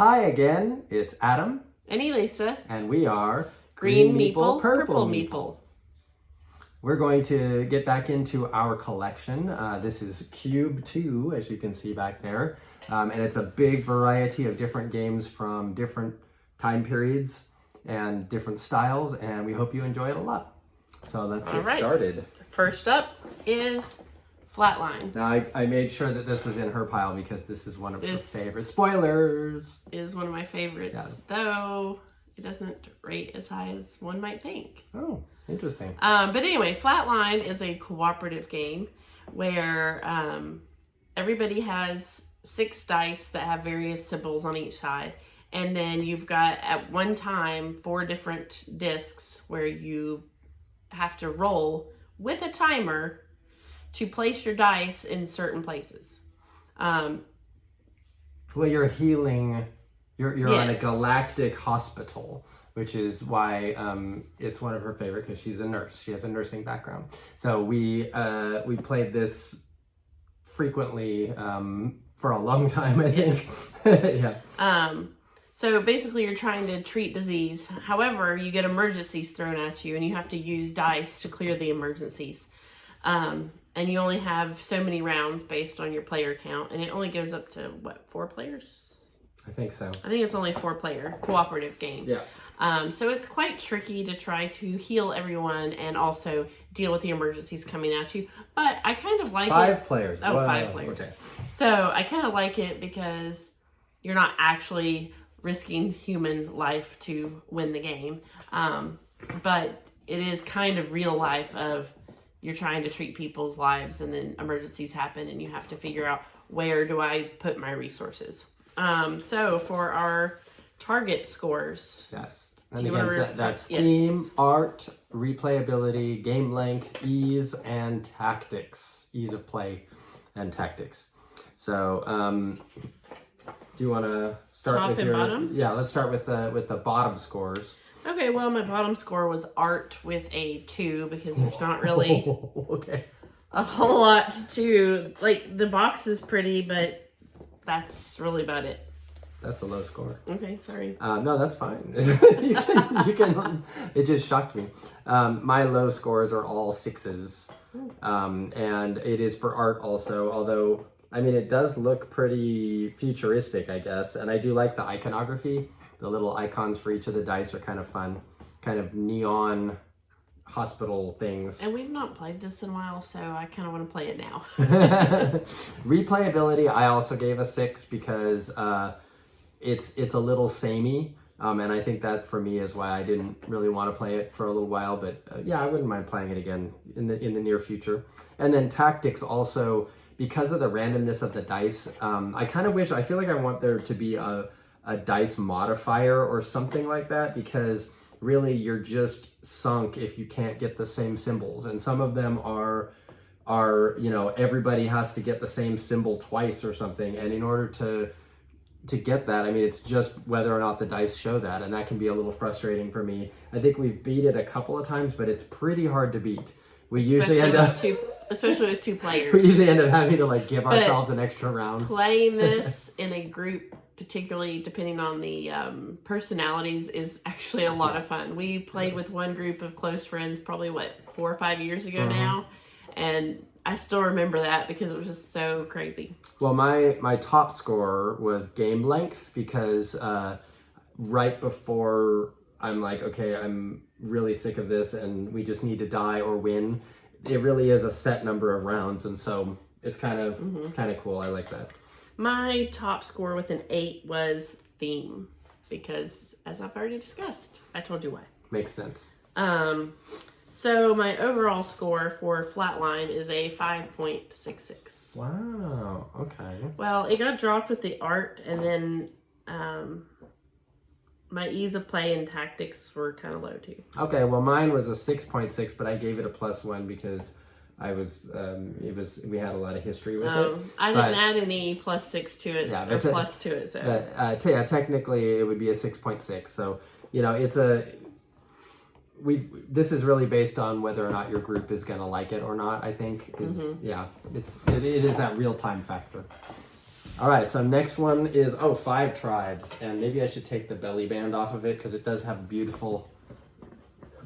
Hi again, it's Adam. And Elisa. And we are Green Meeple, Purple Meeple. We're going to get back into our collection. This is Cube 2, as you can see back there. And it's a big variety of different games from different time periods and different styles. And we hope you enjoy it a lot. So let's get started. First up is Flatline. Now, I made sure that this was in her pile because this is one of her favorite. Spoilers! Is one of my favorites, though it doesn't rate as high as one might think. Oh, interesting. But anyway, Flatline is a cooperative game where everybody has 6 dice that have various symbols on each side. And then you've got, at one time, 4 different discs where you have to roll with a timer to place your dice in certain places. Well, you're healing. You're on a galactic hospital, which is why it's one of her favorite because she's a nurse. She has a nursing background. So we played this frequently for a long time, I think. Yeah. So basically you're trying to treat disease. However, you get emergencies thrown at you and you have to use dice to clear the emergencies. And you only have so many rounds based on your player count. And it only goes up to, 4 players? I think so. I think it's only 4-player cooperative game. Yeah. So it's quite tricky to try to heal everyone and also deal with the emergencies coming at you. But I kind of like it. 5 players. Oh, 5 players. Okay. So I kind of like it because you're not actually risking human life to win the game. But it is kind of real life of you're trying to treat people's lives and then emergencies happen and you have to figure out where do I put my resources. So for our target scores. Yes. And again, that's theme, art, replayability, game length, ease, and tactics. Ease of play and tactics. So do you want to start top with and your bottom? Yeah, let's start with the bottom scores. Okay, well, my bottom score was art with a 2 because there's not really a whole lot to, like, the box is pretty, but that's really about it. That's a low score. Okay, sorry. No, that's fine. you can. It just shocked me. My low scores are all 6s, and it is for art also. Although, I mean, it does look pretty futuristic, I guess, and I do like the iconography. The little icons for each of the dice are kind of fun, kind of neon hospital things. And we've not played this in a while, so I kind of want to play it now. Replayability, I also gave a 6 because it's a little samey, and I think that for me is why I didn't really want to play it for a little while. But yeah, I wouldn't mind playing it again in the near future. And then tactics also, because of the randomness of the dice, I kind of wish. I feel like I want there to be a dice modifier or something like that, because really you're just sunk if you can't get the same symbols, and some of them are everybody has to get the same symbol twice or something, and in order to get that, I mean, it's just whether or not the dice show that, and that can be a little frustrating for me. I think we've beat it a couple of times, but it's pretty hard to beat. Especially with 2 players. We usually end up having to give ourselves an extra round. Playing this in a group, particularly depending on the personalities, is actually a lot of fun. We played with one group of close friends probably 4 or 5 years ago now, and I still remember that because it was just so crazy. Well, my top score was game length because right before I'm like, okay, I'm really sick of this and we just need to die or win, it really is a set number of rounds, and so it's kind of cool. I like that. My top score with an 8 was theme because, as I've already discussed, I told you why. Makes sense. So my overall score for Flatline is a 5.66. Wow. Okay. Well, it got dropped with the art, and then my ease of play and tactics were kind of low too. Okay. Well, mine was a 6.6, but I gave it a +1 because I was we had a lot of history with it. I didn't add any +6 to it, or plus to it. So. But yeah, technically it would be a 6.6. So it's this is really based on whether or not your group is going to like it or not. I think it is that real time factor. All right, so next one is, 5 tribes. And maybe I should take the belly band off of it because it does have beautiful,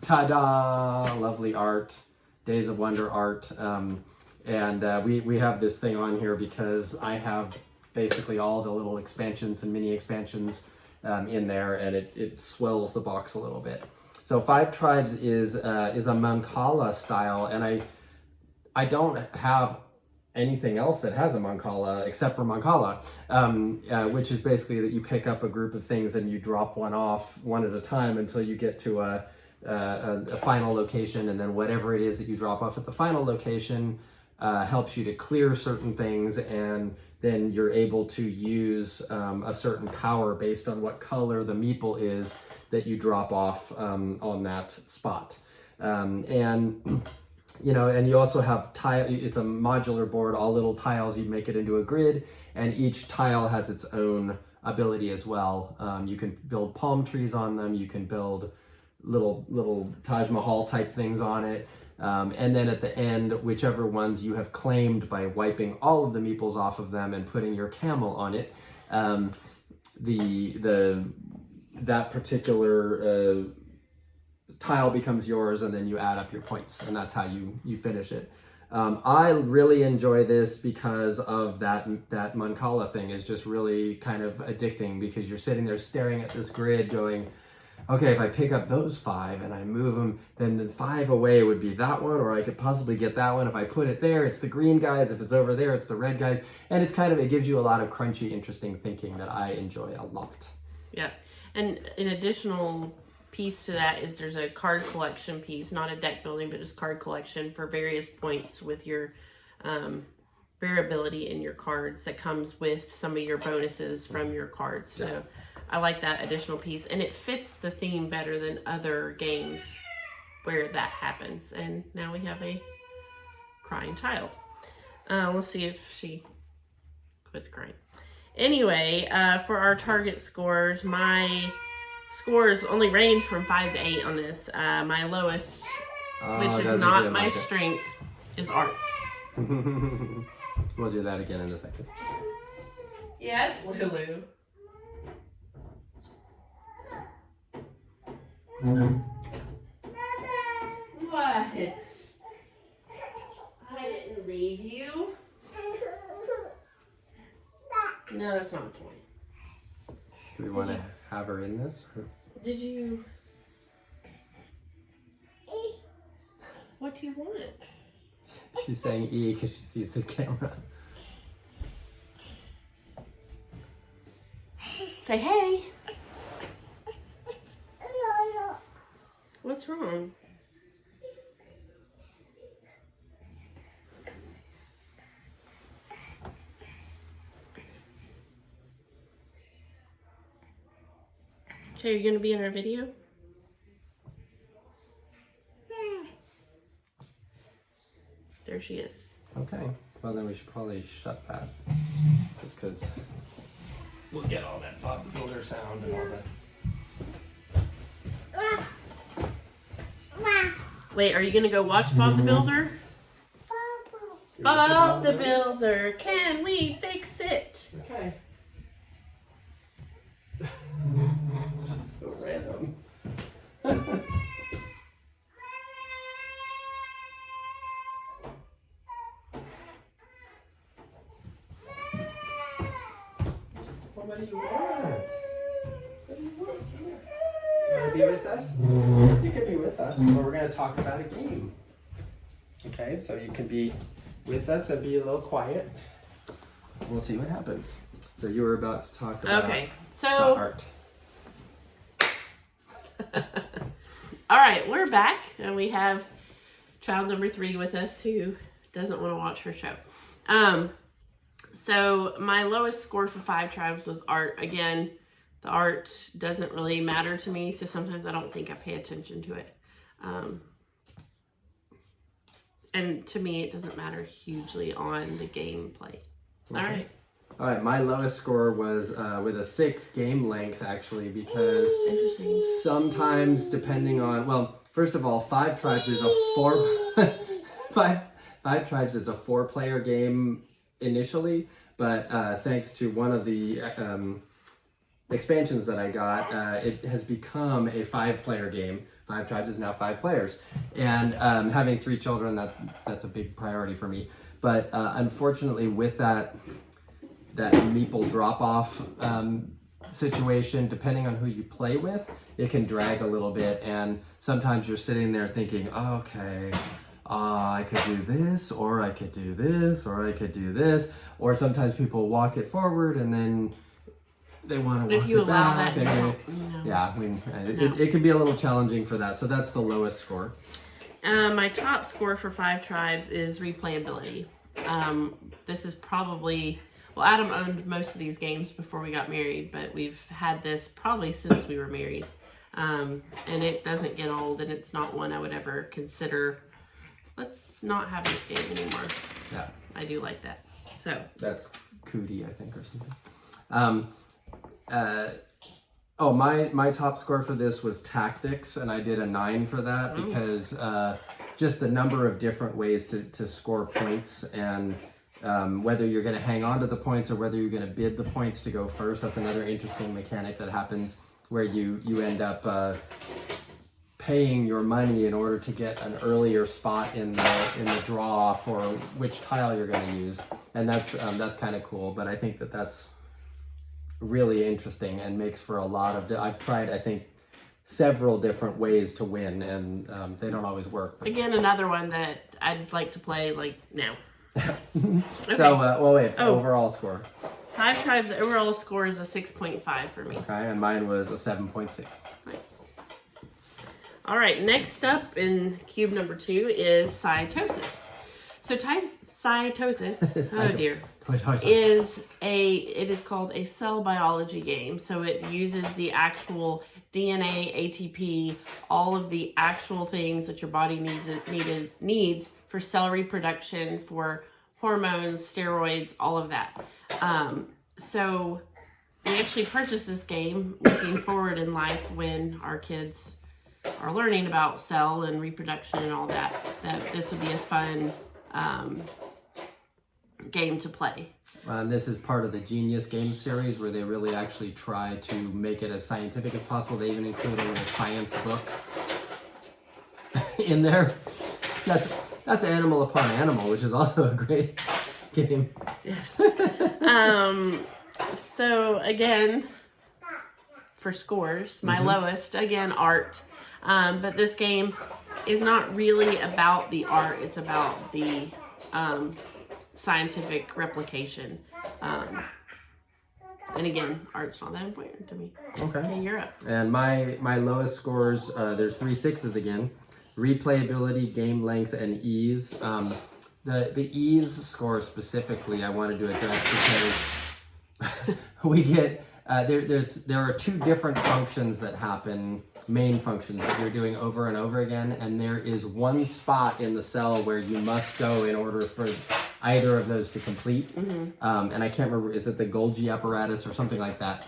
ta-da, lovely art, Days of Wonder art. We have this thing on here because I have basically all the little expansions and mini expansions in there, and it swells the box a little bit. So 5 tribes is a Mancala style, and I don't have anything else that has a Mancala except for Mancala, which is basically that you pick up a group of things and you drop one off one at a time until you get to a final location, and then whatever it is that you drop off at the final location helps you to clear certain things, and then you're able to use a certain power based on what color the meeple is that you drop off on that spot. And you also have tile. It's a modular board, all little tiles. You make it into a grid, and each tile has its own ability as well. You can build palm trees on them. You can build little Taj Mahal type things on it. And then at the end, whichever ones you have claimed by wiping all of the meeples off of them and putting your camel on it, that particular tile becomes yours, and then you add up your points, and that's how you finish it. I really enjoy this because of that Mancala thing is just really kind of addicting, because you're sitting there staring at this grid going, okay, if I pick up those 5 and I move them, then the 5 away would be that one, or I could possibly get that one. If I put it there, it's the green guys. If it's over there, it's the red guys. And it gives you a lot of crunchy, interesting thinking that I enjoy a lot. Yeah. And an additional piece to that is there's a card collection piece, not a deck building, but just card collection for various points with your variability in your cards that comes with some of your bonuses from your cards. So I like that additional piece, and it fits the theme better than other games where that happens. And now we have a crying child. Let's see if she quits crying. Anyway, for our target scores, my scores only range from 5 to 8 on this. My lowest, which is not my strength, is art. We'll do that again in a second. Yes, Lulu. What? I didn't leave you. No, that's not the point. Do we want to have her in this? Did you? What do you want? She's saying E because she sees the camera. Say hey. What's wrong? Okay, are you going to be in our video? There she is. Okay. Well, then we should probably shut that. Just because we'll get all that Bob Builder sound and all that. Wait, are you going to go watch Bob the Builder? Bob the Builder, can we fix it? Okay. So random. What do you want? What do you want? Come here. You want to be with us? You can be with us, but we're going to talk about a game. Okay, so you can be with us and be a little quiet. We'll see what happens. So you were about to talk about art. All right, we're back, and we have child number 3 with us who doesn't want to watch her show. So my lowest score for 5 tribes was art. Again, the art doesn't really matter to me, so sometimes I don't think I pay attention to it. And to me, it doesn't matter hugely on the gameplay. Okay. All right, my lowest score was with a 6 game length, actually, because sometimes depending on, well, first of all, 5 tribes is a 4 5 tribes is a 4-player game initially, but thanks to one of the expansions that I got, it has become a 5-player game. 5 Tribes is now 5 players, and having 3 children, that's a big priority for me. But unfortunately, with that Meeple drop-off situation, depending on who you play with, it can drag a little bit, and sometimes you're sitting there thinking, oh, okay, I could do this, or I could do this, or I could do this, or sometimes people walk it forward and then they want to walk it back. It can be a little challenging for that, so that's the lowest score. My top score for 5 Tribes is replayability. This is probably, well, Adam owned most of these games before we got married, but we've had this probably since we were married. And it doesn't get old, and it's not one I would ever consider, let's not have this game anymore. Yeah. I do like that. So. That's Cootie, I think, or something. My top score for this was tactics, and I did a 9 for that because just the number of different ways to score points, and whether you're going to hang on to the points or whether you're going to bid the points to go first. That's another interesting mechanic that happens where you end up paying your money in order to get an earlier spot in the draw for which tile you're going to use, and that's kind of cool. But I think that's really interesting and makes for a lot of. I've tried, I think, several different ways to win, and they don't always work. But. Again, another one that I'd like to play like now. Okay. So, overall score. 5 Tribes overall score is a 6.5 for me. Okay, and mine was a 7.6. Nice. All right, next up in cube number 2 is Cytosis. So Cytosis, oh dear, it is called a cell biology game. So it uses the actual DNA, ATP, all of the actual things that your body needs for cell reproduction, for hormones, steroids, all of that. So we actually purchased this game looking forward in life when our kids are learning about cell and reproduction and all that this would be a fun game to play. And this is part of the Genius Game series where they really actually try to make it as scientific as possible. They even include a little science book in there. That's Animal Upon Animal, which is also a great game. Yes. So again, for scores, my lowest, again, art. But this game is not really about the art. It's about the scientific replication. And again, art's not that important to me. Okay, you're up. And my lowest scores, there's 3 6s again. Replayability, game length, and ease. The ease score specifically I wanted to address because we get there are 2 different functions that happen, main functions that you're doing over and over again, and there is one spot in the cell where you must go in order for either of those to complete. And I can't remember, is it the Golgi apparatus or something like that?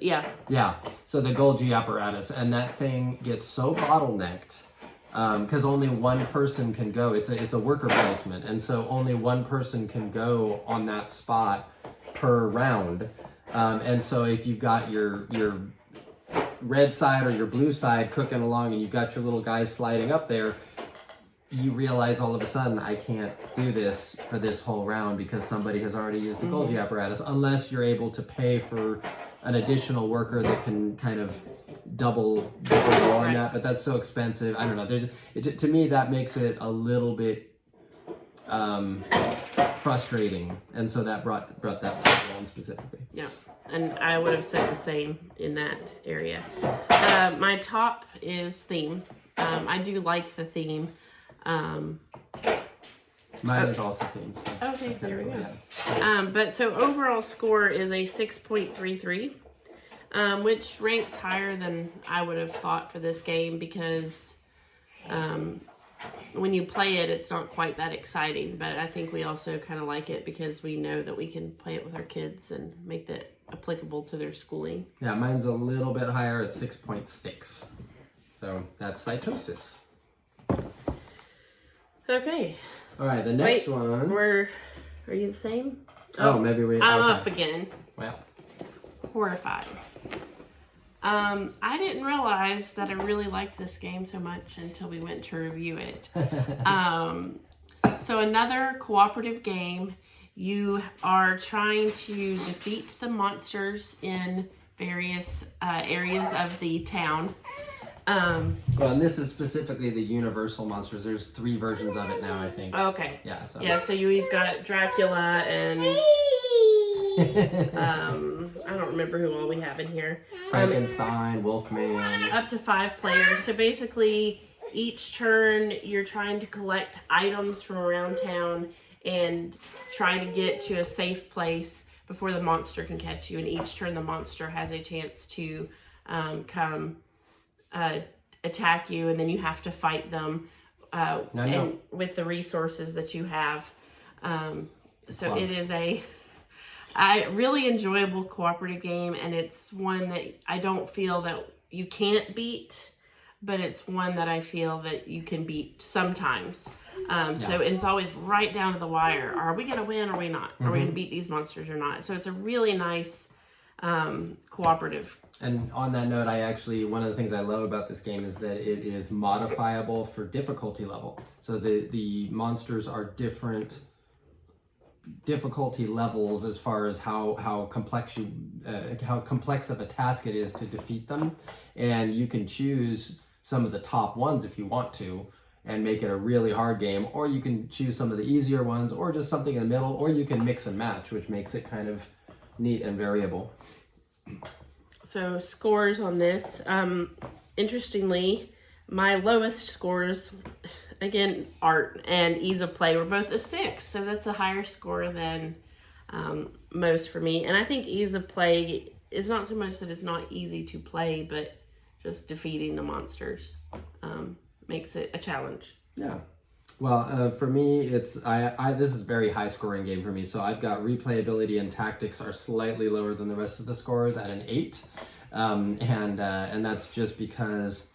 Yeah. So the Golgi apparatus, and that thing gets so bottlenecked because only one person can go. It's a worker placement, and so only one person can go on that spot per round. And so if you've got your red side or your blue side cooking along, and you've got your little guys sliding up there, you realize all of a sudden, I can't do this for this whole round because somebody has already used the Golgi apparatus, unless you're able to pay for an additional worker that can kind of double go on that, but that's so expensive. I don't know. To me, that makes it a little bit frustrating, and so that brought that sort of down specifically. Yeah, and I would have said the same in that area. My top is theme. I do like the theme. Mine is also themed. So okay, there we go. But so overall score is a 6.33, which ranks higher than I would have thought for this game because when you play it, it's not quite that exciting. But I think we also kind of like it because we know that we can play it with our kids and make that applicable to their schooling. Yeah, mine's a little bit higher at 6.6. So that's Cytosis. Okay. All right, the next one. Are you the same? Oh, maybe we... I'm okay. up again. Well. Horrified. I didn't realize that I really liked this game so much until we went to review it. So another cooperative game. You are trying to defeat the monsters in various areas of the town. Well, and this is specifically the Universal monsters. There's 3 versions of it now, I think. Okay. Yeah. So. Yeah. So we've got Dracula and I don't remember who all we have in here. Frankenstein, Wolfman. Up to 5 players. So basically, each turn you're trying to collect items from around town and try to get to a safe place before the monster can catch you. And each turn, the monster has a chance to come attack you, and then you have to fight them and with the resources that you have. So it is a really enjoyable cooperative game, and it's one that I don't feel that you can't beat, but it's one that I feel that you can beat sometimes. So it's always right down to the wire. Are we going to win or are we not? Are we going to beat these monsters or not? So it's a really nice cooperative. And on that note, one of the things I love about this game is that it is modifiable for difficulty level. So the monsters are different difficulty levels as far as how complex of a task it is to defeat them, and you can choose some of the top ones if you want to and make it a really hard game, or you can choose some of the easier ones, or just something in the middle, or you can mix and match, which makes it kind of neat and variable. So scores on this, interestingly, my lowest scores, again, art and ease of play, were both a 6. So that's a higher score than most for me. And I think ease of play is not so much that it's not easy to play, but just defeating the monsters makes it a challenge. Yeah. Well, for me, it's this is a very high scoring game for me. So I've got replayability and tactics are slightly lower than the rest of the scores at an 8, and that's just because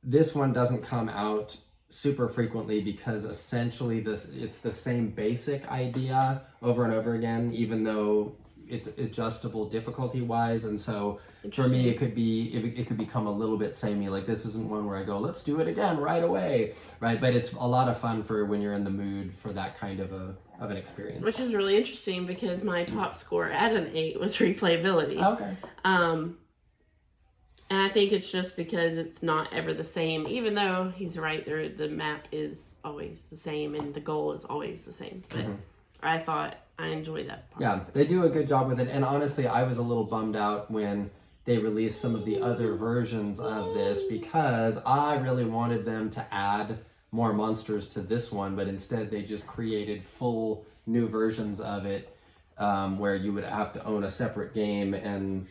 this one doesn't come out super frequently, because essentially it's the same basic idea over and over again, even though it's adjustable difficulty wise. And so for me, it could become a little bit samey. Like, this isn't one where I go, let's do it again right away, right? But it's a lot of fun for when you're in the mood for that kind of an experience. Which is really interesting, because my top score at an 8 was replayability. Okay. And I think it's just because it's not ever the same, even though he's right, the map is always the same and the goal is always the same. But I thought I enjoyed that part. Yeah, they do a good job with it. And honestly, I was a little bummed out when they released some of the other versions of this, because I really wanted them to add more monsters to this one, but instead they just created full new versions of it, where you would have to own a separate game, and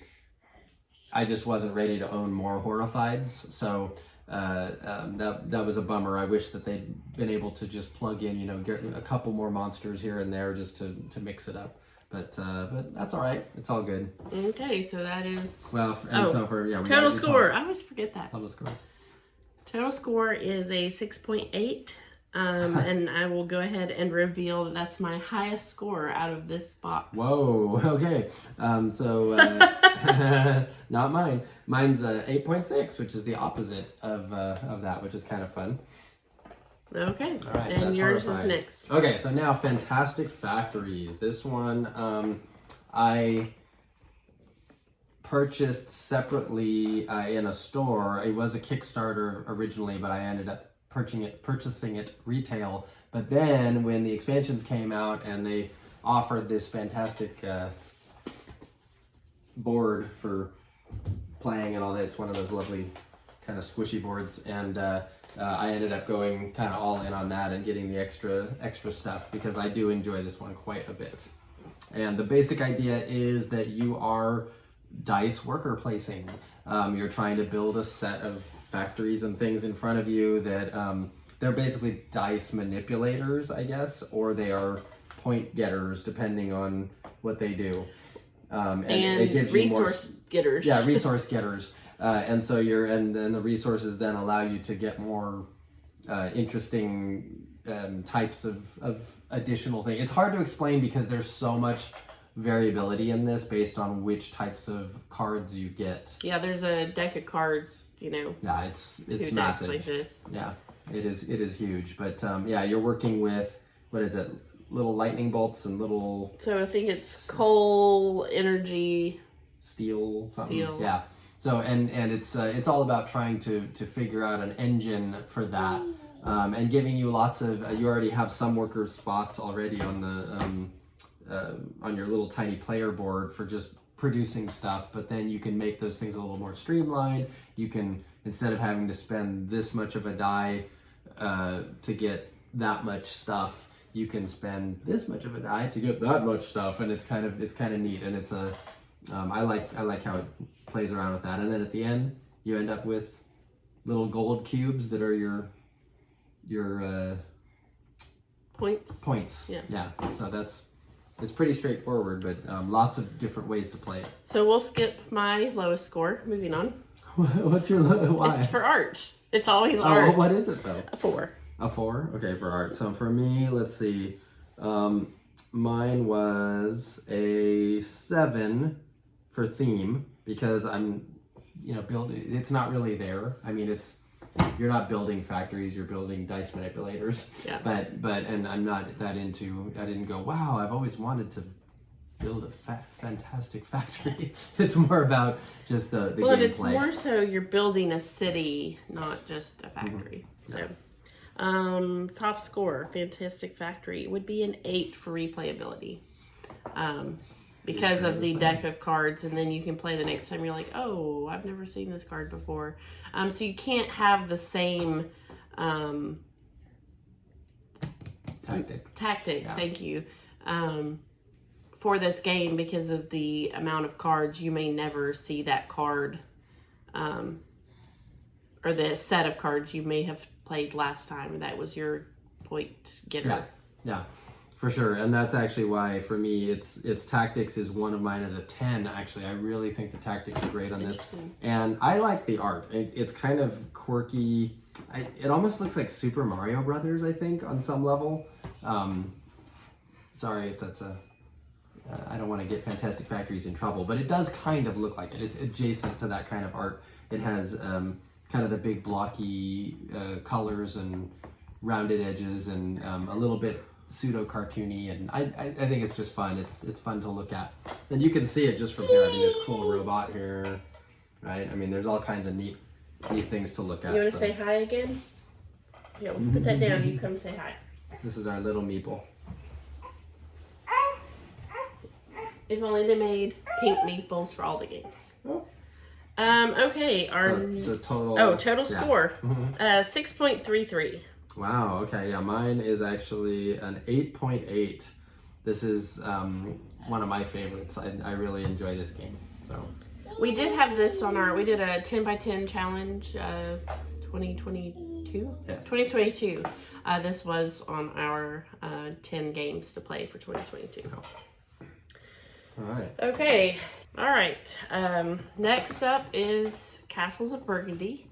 I just wasn't ready to own more Horrifieds, so that was a bummer. I wish that they'd been able to just plug in, get a couple more monsters here and there just to mix it up. But that's all right. It's all good. Okay, so that is total score. I always forget that. Total score. Total score is a 6.8. And I will go ahead and reveal that that's my highest score out of this box. Whoa, okay. Not mine. Mine's 8.6, which is the opposite of that, which is kind of fun. Okay, all right, and yours Horrified. is next. Okay, so now Fantastic Factories. This one I purchased separately in a store. It was a Kickstarter originally, but I ended up purchasing it retail. But then when the expansions came out and they offered this fantastic board for playing and all that, it's one of those lovely kind of squishy boards, and I ended up going kind of all in on that and getting the extra stuff, because I do enjoy this one quite a bit. And the basic idea is that you are dice worker placing. You're trying to build a set of factories and things in front of you that they're basically dice manipulators, I guess, or they are point getters, depending on what they do. And it gives resource getters. Yeah, resource getters. And so and then the resources then allow you to get more interesting types of additional things. It's hard to explain because there's so much variability in this based on which types of cards you get. Yeah, there's a deck of cards, Yeah, it's two massive. decks like this. Yeah, it is huge. But yeah, you're working with, what is it? Little lightning bolts and little... So I think it's coal, energy... Steel, something. Yeah. So, and it's all about trying to figure out an engine for that. And giving you lots of, you already have some worker spots already on the, on your little tiny player board for just producing stuff, but then you can make those things a little more streamlined. You can, instead of having to spend this much of a die to get that much stuff, you can spend this much of a die to get that much stuff, and it's kind of neat, and it's a, I like how it plays around with that, and then at the end you end up with little gold cubes that are your points. Yeah. So it's pretty straightforward, but lots of different ways to play it. So we'll skip my lowest score. Moving on. What's your why? It's for art. It's always art. What is it though? A 4. A 4? Okay, for art. So for me, let's see. Mine was a 7 for theme because I'm, building. It's not really there. I mean, you're not building factories. You're building dice manipulators. Yeah. But and I'm not that into. I didn't go, wow, I've always wanted to build a fantastic factory. It's more about just the well, gameplay. and it's more so you're building a city, not just a factory. So. Top score, Fantastic Factory, would be an 8 for replayability. Because of the deck of cards, and then you can play the next time. You're like, oh, I've never seen this card before. So you can't have the same tactic. Yeah. Thank you. For this game, because of the amount of cards, you may never see that card, or the set of cards you may have played last time. That was your point getter. Yeah, for sure. And that's actually why for me it's tactics is one of mine at a 10. Actually, I really think the tactics are great on this, and I like the art. It's kind of quirky. It almost looks like Super Mario Brothers, I think, on some level. Sorry if that's I don't want to get Fantastic Factories in trouble, but it does kind of look like it. It's adjacent to that kind of art. It has kind of the big blocky colors and rounded edges, and a little bit pseudo cartoony, and I think it's just fun. It's fun to look at, and you can see it just from here. I mean, this cool robot here, right? I mean, there's all kinds of neat things to look at. You want to say hi again? Yeah, let's put that down. You come say hi. This is our little Meeple. If only they made pink meeples for all the games. Oh. Okay, so total. Oh, total score, 6.33. Wow. Okay. Yeah, mine is actually an 8.8. This is one of my favorites. I really enjoy this game. So we did have this on we did a 10 by 10 challenge, 2022. Yes. 2022. This was on our 10 games to play for 2022. Oh. All right. Okay. All right. Next up is Castles of Burgundy.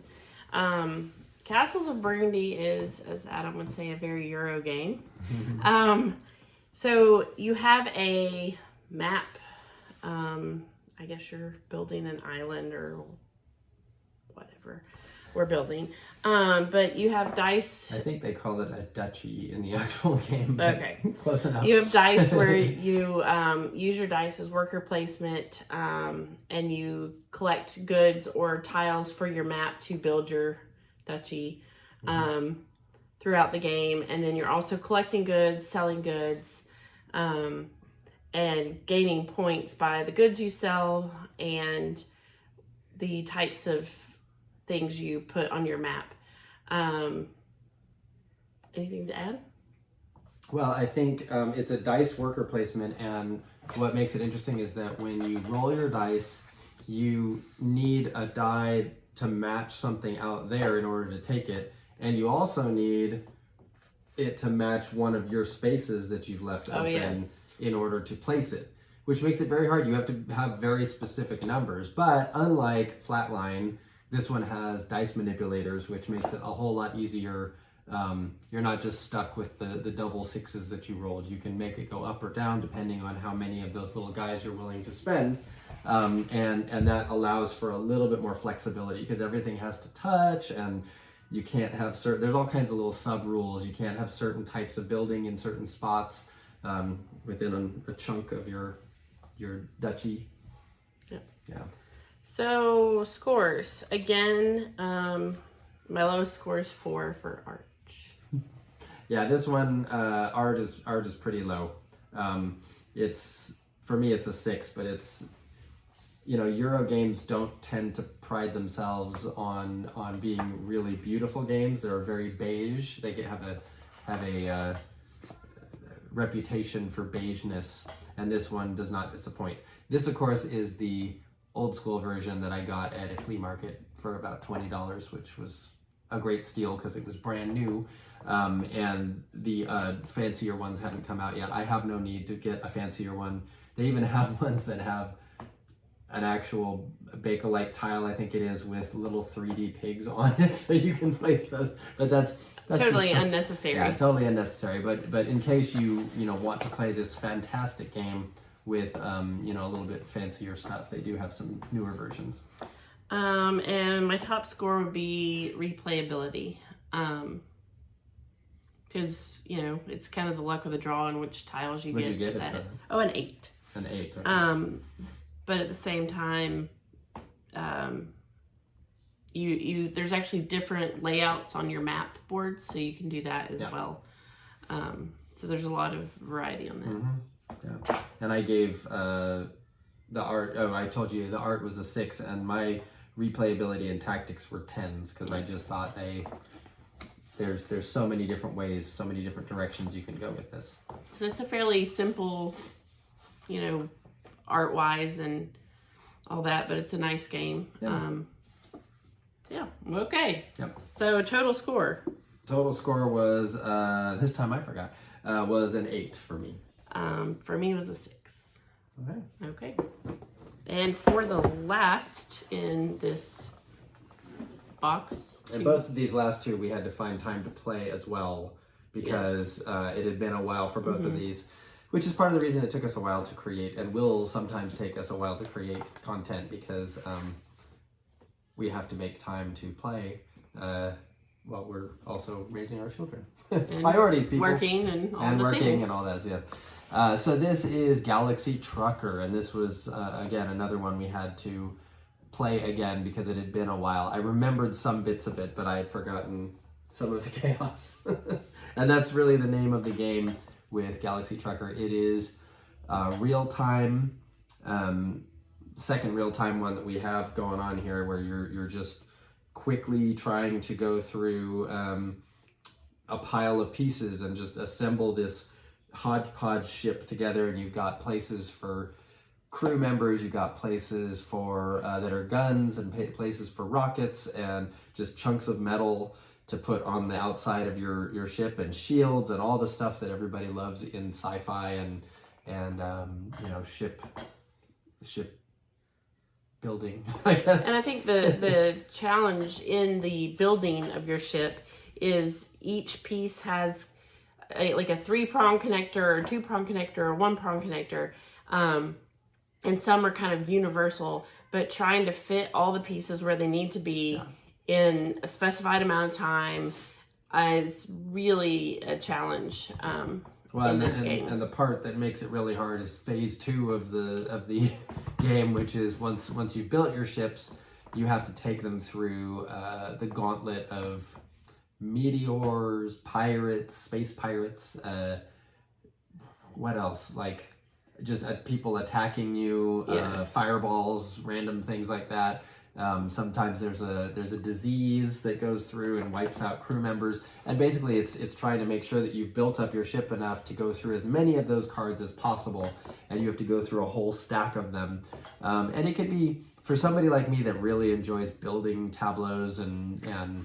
Castles of Burgundy is, as Adam would say, a very Euro game. So you have a map. I guess you're building an island or whatever we're building. But you have dice. I think they call it a duchy in the actual game. Okay. Close enough. You have dice where you use your dice as worker placement, and you collect goods or tiles for your map to build your duchy throughout the game. And then you're also collecting goods, selling goods, and gaining points by the goods you sell and the types of things you put on your map. Anything to add? Well, I think it's a dice worker placement, and what makes it interesting is that when you roll your dice, you need a die to match something out there in order to take it, and you also need it to match one of your spaces that you've left open in order to place it, which makes it very hard. You have to have very specific numbers, but unlike Flatline, this one has dice manipulators, which makes it a whole lot easier You're not just stuck with the double sixes that you rolled. You can make it go up or down depending on how many of those little guys you're willing to spend. And that allows for a little bit more flexibility because everything has to touch, and you can't have certain, there's all kinds of little sub rules. You can't have certain types of building in certain spots within a chunk of your duchy. Yeah. So scores again. My lowest score is 4 for art. Yeah, this one art is pretty low. It's, for me, it's a 6, but it's, Euro games don't tend to pride themselves on being really beautiful games. They're very beige. They have a reputation for beigeness, and this one does not disappoint. This, of course, is the old school version that I got at a flea market for about $20, which was a great steal because it was brand new. And the fancier ones haven't come out yet. I have no need to get a fancier one. They even have ones that have an actual Bakelite tile, I think it is, with little 3D pigs on it, so you can place those. But that's totally just unnecessary. Yeah, totally unnecessary. But in case you want to play this fantastic game with a little bit fancier stuff, they do have some newer versions. And my top score would be replayability. Because it's kind of the luck of the draw on which tiles you What'd get. you give it? Oh, an 8. An 8. Okay. But at the same time, you there's actually different layouts on your map boards, so you can do that as well. So there's a lot of variety on that. Mm-hmm. Yeah. And I gave the art. Oh, I told you the art was a 6, and my replayability and tactics were 10s because I just thought there's so many different ways, so many different directions you can go with this. So it's a fairly simple, art-wise and all that, but it's a nice game. Okay. Yep. So total score. Total score was this time I forgot was an 8 for me. For me it was a 6. Okay. And for the last in this box, and both of these last two we had to find time to play as well because it had been a while for both of these, which is part of the reason it took us a while to create, and will sometimes take us a while to create content because we have to make time to play while we're also raising our children. Priorities, people. Working and all the working things. And all that, yeah. So this is Galaxy Trucker, and this was, again, another one we had to play again because it had been a while. I remembered some bits of it, but I had forgotten some of the chaos. And that's really the name of the game with Galaxy Trucker. It is real-time, second real-time one that we have going on here where you're just quickly trying to go through a pile of pieces and just assemble this hodgepodge ship together, and you've got places for crew members, you've got places for that are guns, and places for rockets, and just chunks of metal to put on the outside of your ship, and shields, and all the stuff that everybody loves in sci-fi and ship building, I guess. And I think the challenge in the building of your ship is each piece has a 3-prong connector or 2-prong connector or 1-prong connector. And some are kind of universal, but trying to fit all the pieces where they need to be in a specified amount of time is really a challenge in this game. And the part that makes it really hard is phase 2 of the game, which is once you've built your ships, you have to take them through the gauntlet of meteors, pirates, space pirates, what else? Like just people attacking you, fireballs, random things like that. Sometimes there's a disease that goes through and wipes out crew members, and basically it's trying to make sure that you've built up your ship enough to go through as many of those cards as possible, and you have to go through a whole stack of them. And it could be, for somebody like me that really enjoys building tableaus and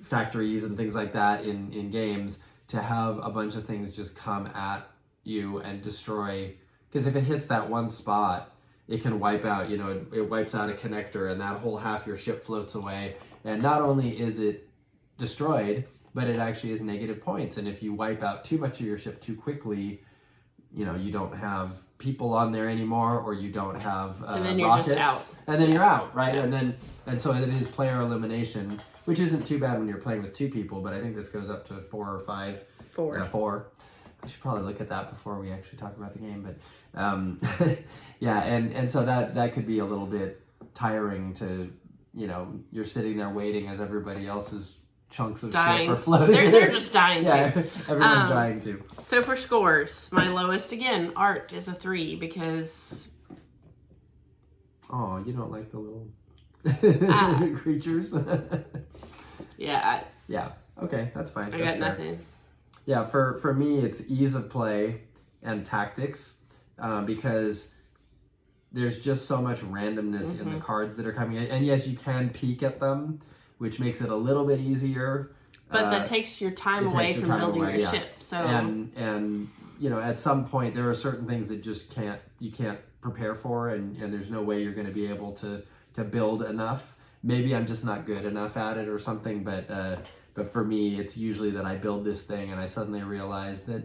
factories and things like that in games, to have a bunch of things just come at you and destroy, because if it hits that one spot, it can wipe out, it wipes out a connector, and that whole half your ship floats away. And not only is it destroyed, but it actually is negative points. And if you wipe out too much of your ship too quickly, you know, you don't have people on there anymore, or you don't have and then you're rockets, just out. and then you're out, right? Yeah. And so it is player elimination, which isn't too bad when you're playing with 2 people, but I think this goes up to 4 or 5. 4. 4. I should probably look at that before we actually talk about the game, but yeah, and so that could be a little bit tiring to, you know, you're sitting there waiting as everybody else's chunks of dying. ship are floating. They're just dying yeah, too. everyone's dying too. So for scores, my lowest again, art is a 3 because. Oh, you don't like the little creatures? Yeah. Yeah. Okay, that's fine. I that's got fair. nothing. Yeah, for me, it's ease of play and tactics, because there's just so much randomness in the cards that are coming in. And yes, you can peek at them, which makes it a little bit easier. But that takes your time away from building your ship. So and you know, at some point there are certain things that just you can't prepare for, and there's no way you're going to be able to build enough. Maybe I'm just not good enough at it or something, but for me, it's usually that I build this thing and I suddenly realize that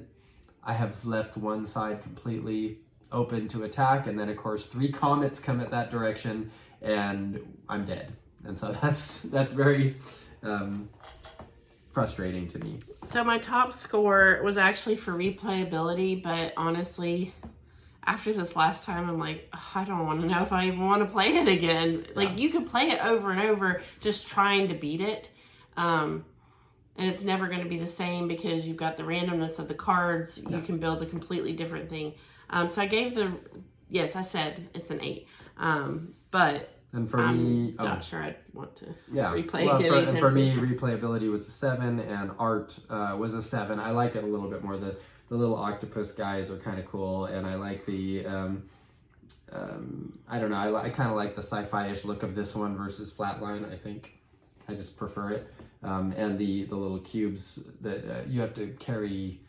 I have left one side completely open to attack, and then of course 3 comets come at that direction, and I'm dead. And so that's very frustrating to me. So my top score was actually for replayability, but honestly, after this last time, I'm like, I don't want to know if I even want to play it again. Yeah. Like, you could play it over and over just trying to beat it. And it's never going to be the same because you've got the randomness of the cards. Yeah. You can build a completely different thing. So I gave I said it's an 8. But and for me, not sure I'd want to replay again. For me, replayability was a 7, and art was a 7. I like it a little bit more. The little octopus guys are kind of cool, and I like the I don't know. I kind of like the sci-fi-ish look of this one versus Flatline. I think I just prefer it. And the little cubes that you have to carry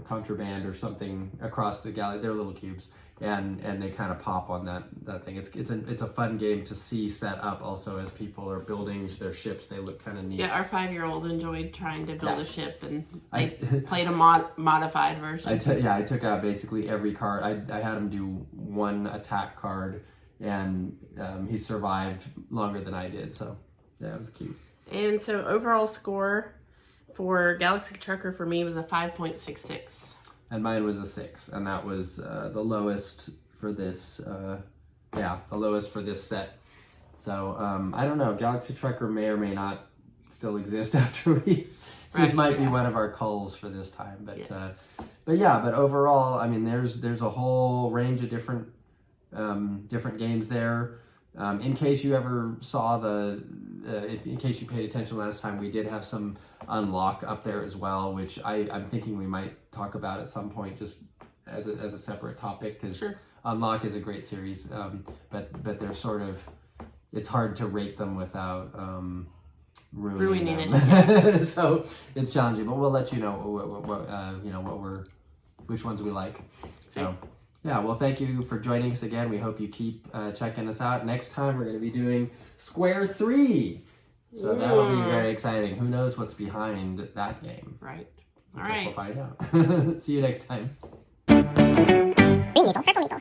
contraband or something across the galaxy. They're little cubes, and they kind of pop on that thing. It's a fun game to see set up also as people are building their ships. They look kind of neat. Yeah, our 5-year-old enjoyed trying to build a ship, and they played a modified version. I took out basically every card. I had him do 1 attack card, and he survived longer than I did. So yeah, it was cute. And so overall score for Galaxy Trucker for me was a 5.66. And mine was a 6, and that was the lowest for this. The lowest for this set. So I don't know. Galaxy Trucker may or may not still exist after we. This might be one of our culls for this time, but yes. But overall, I mean, there's a whole range of different games there. In case you ever saw in case you paid attention last time, we did have some Unlock up there as well, which I'm thinking we might talk about at some point, just as a separate topic, because sure. Unlock is a great series, but they're sort of, it's hard to rate them without ruining them. it. So it's challenging, but we'll let you know which ones we like. So. Yeah, well, thank you for joining us again. We hope you keep checking us out. Next time, we're going to be doing Square 3. So that'll be very exciting. Who knows what's behind that game? Right. I guess we'll find out. See you next time. Green Meeple, purple Meeple.